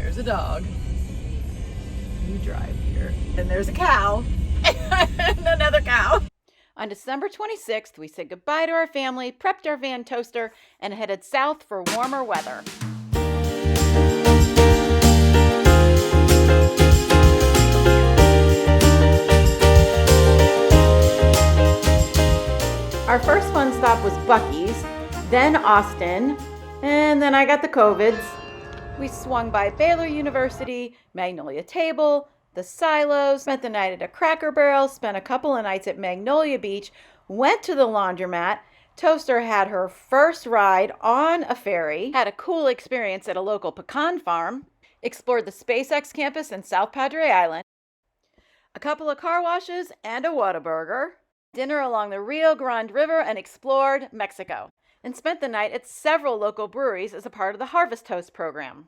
There's a dog. You drive here. And there's a cow. And another cow. On December 26th, we said goodbye to our family, prepped our van toaster, and headed south for warmer weather. Our first fun stop was Buc-ee's, then Austin, and then I got the COVIDs. We swung by Baylor University, Magnolia Table, the Silos, spent the night at a Cracker Barrel, spent a couple of nights at Magnolia Beach, went to the laundromat. Toaster had her first ride on a ferry, had a cool experience at a local pecan farm, explored the SpaceX campus in South Padre Island, a couple of car washes and a Whataburger, dinner along the Rio Grande River, and explored Mexico, and spent the night at several local breweries as a part of the harvesthost program.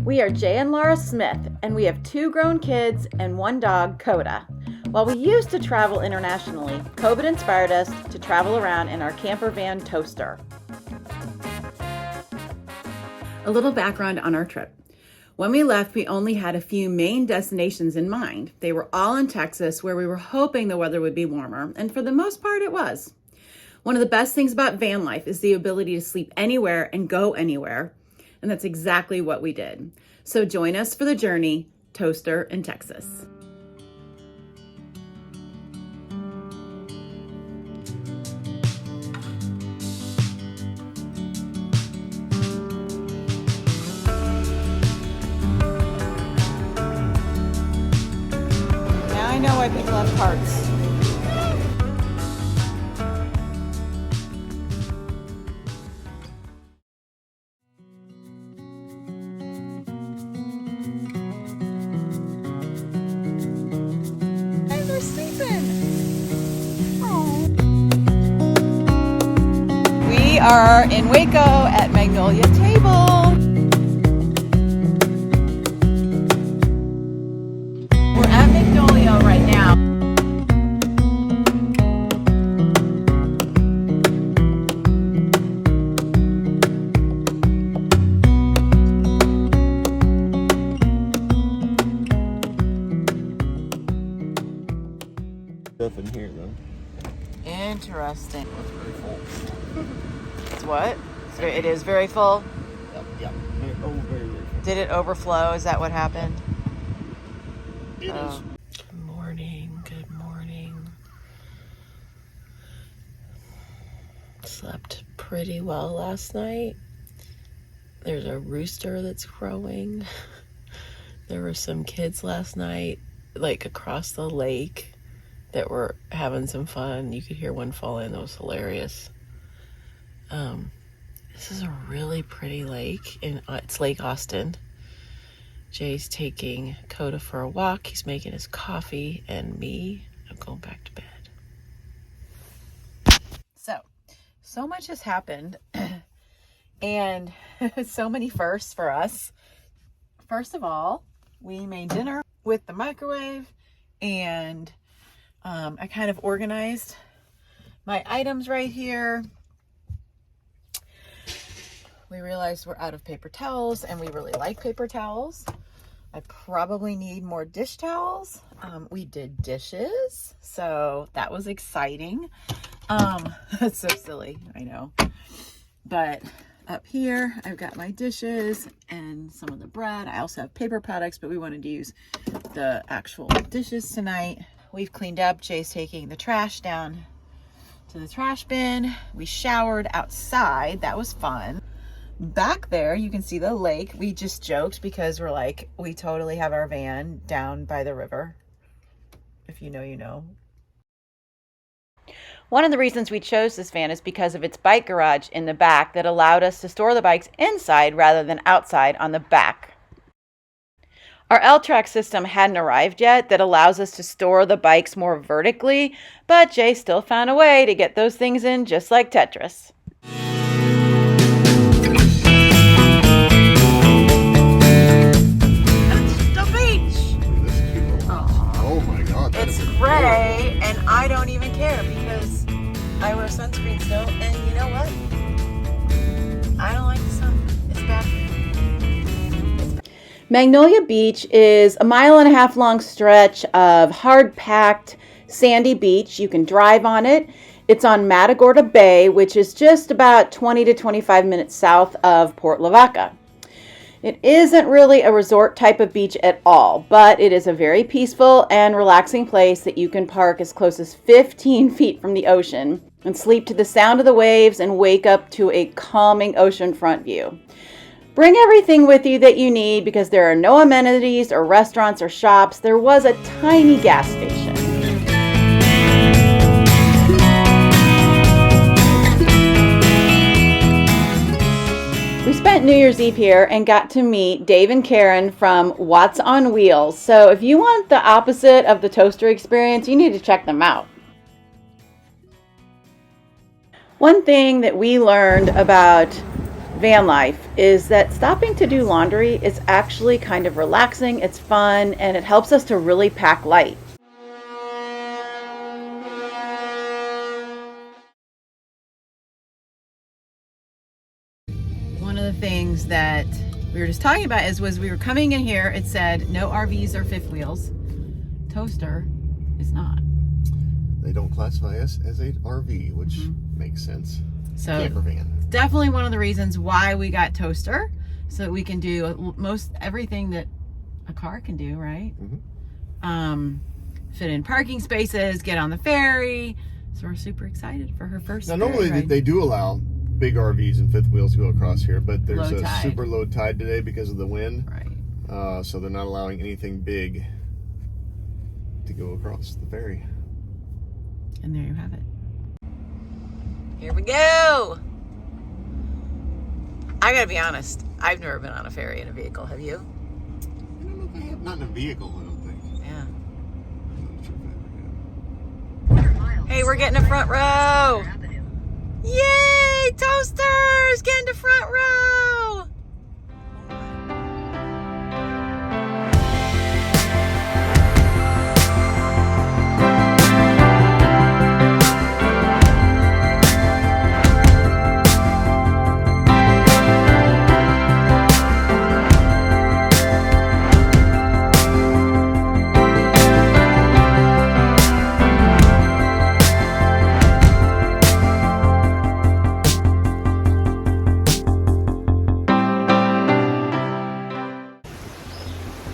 We are Jay and Laura Smith, and we have 2 grown kids and 1 dog, Coda. While we used to travel internationally, COVID inspired us to travel around in our camper van Toaster. A little background on our trip. When we left, we only had a few main destinations in mind. They were all in Texas, where we were hoping the weather would be warmer, and for the most part, it was. One of the best things about van life is the ability to sleep anywhere and go anywhere, and that's exactly what we did. So join us for the journey, Toaster in Texas. I know why people have carts. Guys are sleeping. Aww. We are in Waco at Magnolia Table. Right now. Stuff in here though. Interesting. It's very full. It's what? It is very full. Yep. Very full. Did it overflow? Is that what happened? It is. Good morning. Slept pretty well last night. There's a rooster that's crowing. There were some kids last night, like across the lake, that were having some fun. You could hear one fall in. That was hilarious. This is a really pretty lake. It's Lake Austin. Jay's taking Coda for a walk. He's making his coffee, and me, I'm going back to bed. So much has happened, and so many firsts for us. First of all, we made dinner with the microwave, and I kind of organized my items right here. We realized we're out of paper towels, and we really like paper towels. I probably need more dish towels. We did dishes, so that was exciting. That's so silly, I know. But up here, I've got my dishes and some of the bread. I also have paper products, but we wanted to use the actual dishes tonight. We've cleaned up. Jay's taking the trash down to the trash bin. We showered outside. That was fun. Back there, you can see the lake. We just joked because we're like, we totally have our van down by the river. If you know, you know. One of the reasons we chose this van is because of its bike garage in the back that allowed us to store the bikes inside rather than outside on the back. Our L-track system hadn't arrived yet that allows us to store the bikes more vertically, but Jay still found a way to get those things in just like Tetris. Gray, and I don't even care because I wear sunscreen still, and you know what? Magnolia Beach is a 1.5 mile long stretch of hard-packed sandy beach. You can drive on it. It's on Matagorda Bay, which is just about 20 to 25 minutes south of Port Lavaca. It isn't really a resort type of beach at all, but it is a very peaceful and relaxing place that you can park as close as 15 feet from the ocean and sleep to the sound of the waves and wake up to a calming oceanfront view. Bring everything with you that you need because there are no amenities or restaurants or shops. There was a tiny gas station. We spent New Year's Eve here and got to meet Dave and Karen from Watts on Wheels. So if you want the opposite of the toaster experience, you need to check them out. One thing that we learned about van life is that stopping to do laundry is actually kind of relaxing, it's fun, and it helps us to really pack light. One of the things that we were just talking about was we were coming in here, it said no RVs or fifth wheels. Toaster is not. They don't classify us as an RV, which makes sense. So Campervan. Definitely one of the reasons why we got toaster, so that we can do most everything that a car can do, right? Fit in parking spaces, get on the ferry. So we're super excited for her first. Now, normally they do allow big RVs and fifth wheels to go across here, but there's Low a tide. super low tide today because of the wind. Right. So they're not allowing anything big to go across the ferry. And there you have it. Here we go. I gotta be honest, I've never been on a ferry in a vehicle. Have you? I don't know if I have. Not in a vehicle, I don't think. Yeah. I'm not sure if I have. Hey, we're getting a front row. Yay, toasters, getting to front row.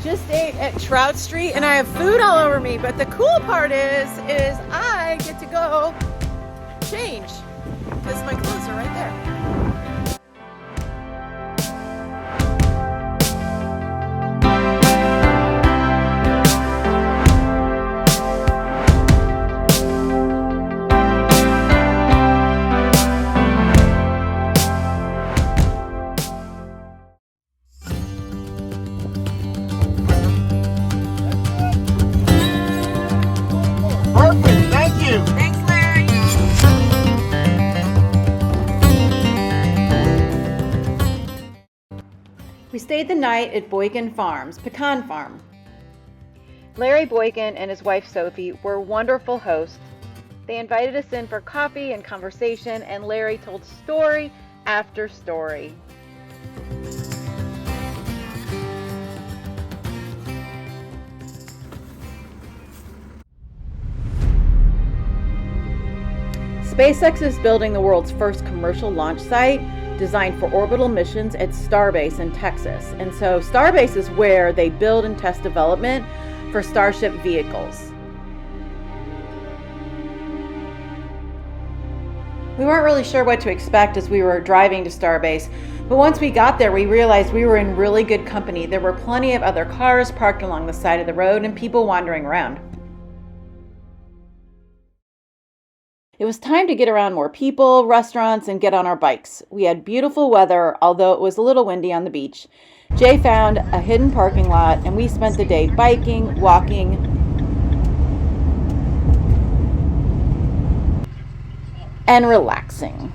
Just ate at Trout Street and I have food all over me, but the cool part is I get to go change because my clothes are right there. Perfect, thank you. Thanks, Larry. We stayed the night at Boykin Farms, Pecan Farm. Larry Boykin and his wife Sophie were wonderful hosts. They invited us in for coffee and conversation, and Larry told story after story. SpaceX is building the world's first commercial launch site designed for orbital missions at Starbase in Texas. And so Starbase is where they build and test development for Starship vehicles. We weren't really sure what to expect as we were driving to Starbase, but once we got there, we realized we were in really good company. There were plenty of other cars parked along the side of the road and people wandering around. It was time to get around more people, restaurants, and get on our bikes. We had beautiful weather, although it was a little windy on the beach. Jay found a hidden parking lot, and we spent the day biking, walking, and relaxing.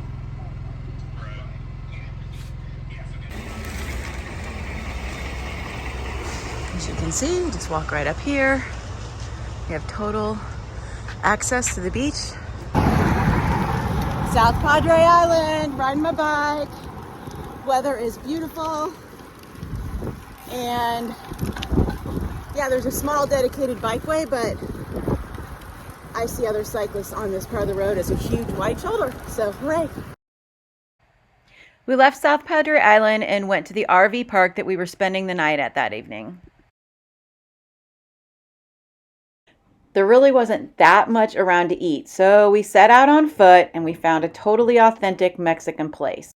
As you can see, just walk right up here. We have total access to the beach. South Padre Island, riding my bike. Weather is beautiful. And yeah, there's a small dedicated bikeway, but I see other cyclists on this part of the road as a huge white shoulder. So hooray. We left South Padre Island and went to the RV park that we were spending the night at that evening. There really wasn't that much around to eat, so we set out on foot and we found a totally authentic Mexican place.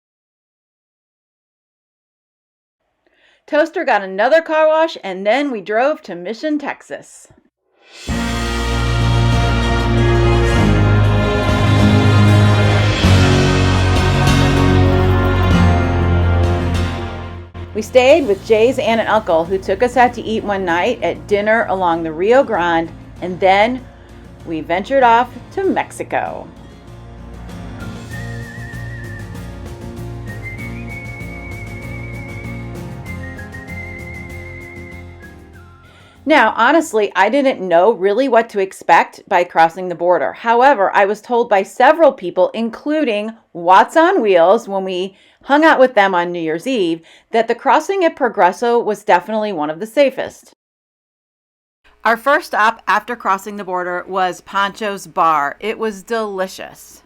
Toaster got another car wash and then we drove to Mission, Texas. We stayed with Jay's aunt and uncle, who took us out to eat one night at dinner along the Rio Grande, and then we ventured off to Mexico. Now, honestly, I didn't know really what to expect by crossing the border. However, I was told by several people, including Watts on Wheels, when we hung out with them on New Year's Eve, that the crossing at Progresso was definitely one of the safest. Our first stop after crossing the border was Pancho's Bar. It was delicious.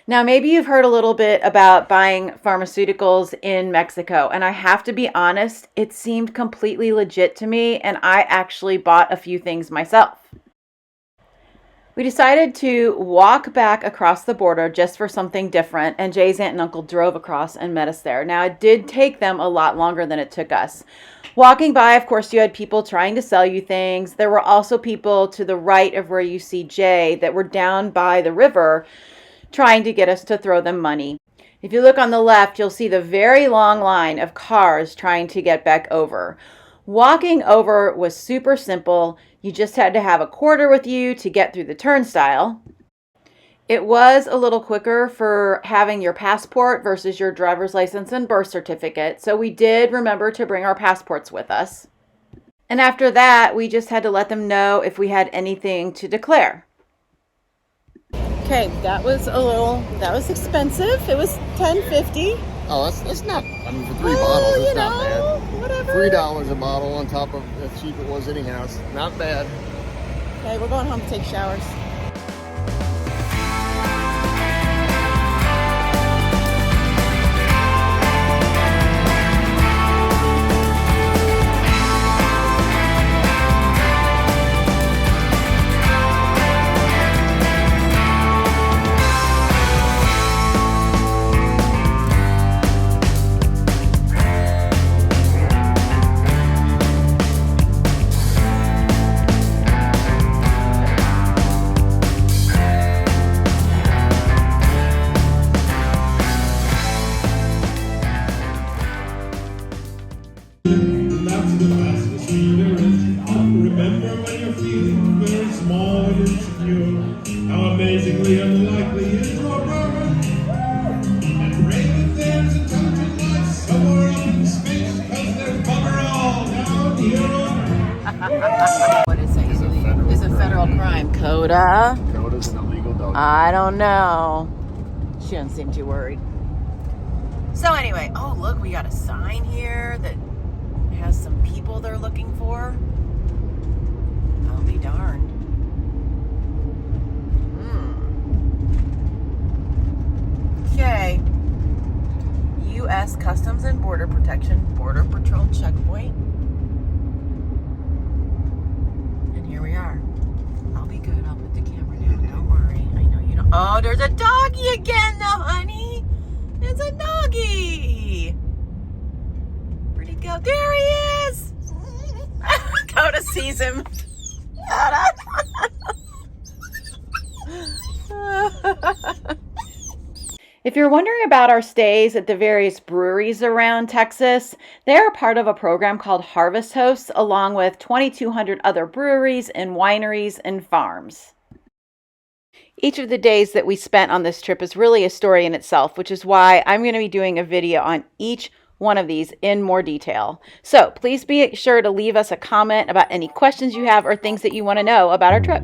Now, maybe you've heard a little bit about buying pharmaceuticals in Mexico, and I have to be honest, it seemed completely legit to me, and I actually bought a few things myself. We decided to walk back across the border just for something different, and Jay's aunt and uncle drove across and met us there. Now, it did take them a lot longer than it took us. Walking by, of course, you had people trying to sell you things. There were also people to the right of where you see Jay that were down by the river trying to get us to throw them money. If you look on the left, you'll see the very long line of cars trying to get back over. Walking over was super simple. You just had to have a quarter with you to get through the turnstile. It was a little quicker for having your passport versus your driver's license and birth certificate, so we did remember to bring our passports with us. And after that, we just had to let them know if we had anything to declare. Okay, that was expensive. It was $10.50. Oh, that's not, I mean, for 3 bottles, it's not bad. Whatever. $3 a bottle on top of how cheap it was anyhow. It's not bad. Okay, we're going home to take showers. Remember when you're feeling very small and insecure, how amazingly unlikely is your brother. And pray that there's intelligent life somewhere up in space, cause there's bugger all down here on. What is it? It's a federal crime. Coda? Coda's an illegal dog. I don't know. She doesn't seem too worried. So anyway, oh look, we got a sign here that has some people they're looking for. I'll be darned. Okay. U.S. Customs and Border Protection Border Patrol checkpoint. And here we are. I'll be good. I'll put the camera down. Don't worry. I know you don't. Oh, there's a doggy again, though, honey. It's a doggy. Where'd he go? There he is. Coda sees him. If you're wondering about our stays at the various breweries around Texas, they are part of a program called Harvest Hosts, along with 2,200 other breweries and wineries and farms. Each of the days that we spent on this trip is really a story in itself, which is why I'm going to be doing a video on each one of these in more detail. So please be sure to leave us a comment about any questions you have or things that you want to know about our trip.